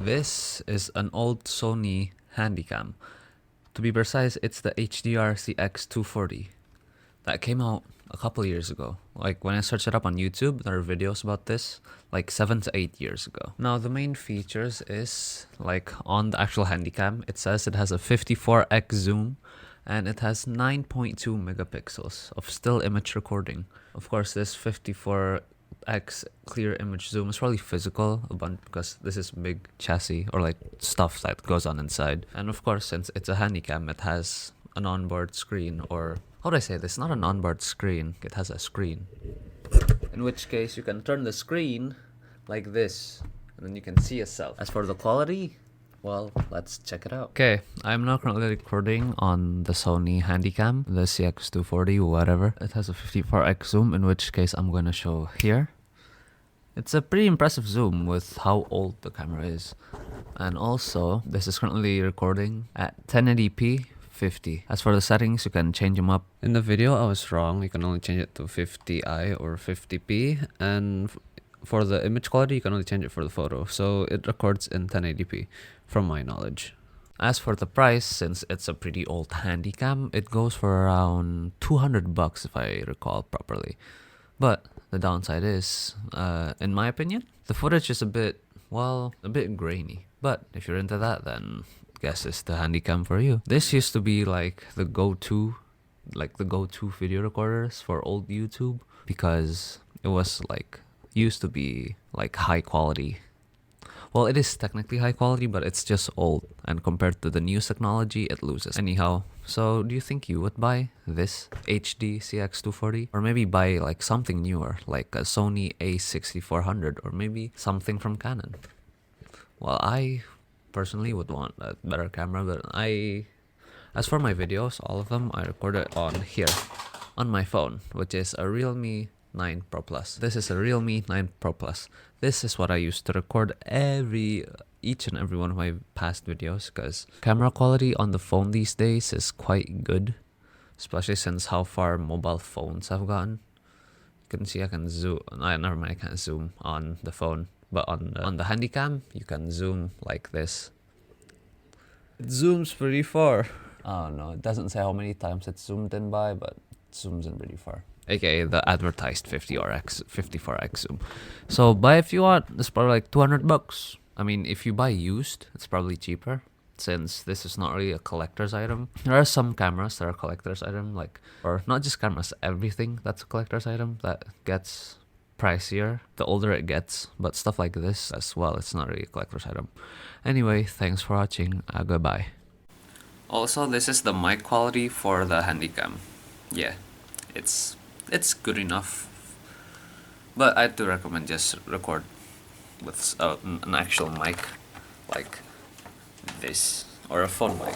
This is an old Sony Handycam. To be precise, it's the HDR-CX240 that came out a couple years ago. Like when I searched it up on YouTube, there are videos about this like 7 to 8 years ago. Now the main features is like on the actual Handycam, it says it has a 54x zoom and it has 9.2 megapixels of still image recording. Of course, this 54x clear image zoom is probably physical a bunch because this is big chassis or like stuff that goes on inside. And of course, since it's a Handycam, it has an onboard screen, or how do I say this? Not an onboard screen, it has a screen. In which case you can turn the screen like this and then you can see yourself. As for the quality, well, let's check it out. Okay, I'm now currently recording on the Sony Handycam, the CX240, whatever. It has a 54x zoom, in which case I'm going to show here. It's a pretty impressive zoom with how old the camera is. And also, this is currently recording at 1080p 50. As for the settings, you can change them up. In the video, I was wrong. You can only change it to 50i or 50p. And for the image quality, you can only change it for the photo. So it records in 1080p, from my knowledge. As for the price, since it's a pretty old Handycam, it goes for around 200 bucks if I recall properly. But the downside is, in my opinion, the footage is a bit grainy. But if you're into that, then guess it's the Handycam for you. This used to be like the go-to video recorders for old YouTube, because it was like used to be like high quality. Well, it is technically high quality, but it's just old, and compared to the new technology, it loses. Anyhow, so do you think you would buy this HD CX240? Or maybe buy like something newer, like a Sony A6400, or maybe something from Canon? Well, I personally would want a better camera, but as for my videos, all of them, I record it on here, on my phone, which is a Realme 9 Pro Plus. This is a Realme 9 Pro Plus. This is what I used to record each and every one of my past videos, because camera quality on the phone these days is quite good, especially since how far mobile phones have gotten. You can see I can zoom. Never mind, I can't zoom on the phone, but on the Handycam, you can zoom like this. It zooms pretty far. Oh no, it doesn't say how many times it's zoomed in by, but it zooms in pretty far. AKA the advertised 54x zoom. So buy if you want. It's probably like 200 bucks. I mean, if you buy used, it's probably cheaper, since this is not really a collector's item. There are some cameras that are collector's item, or not just cameras, everything that's a collector's item that gets pricier the older it gets, but stuff like this as well, it's not really a collector's item. Anyway, thanks for watching. Goodbye. Also, this is the mic quality for the Handycam. Yeah, it's good enough, but I do recommend just record with an actual mic like this, or a phone mic.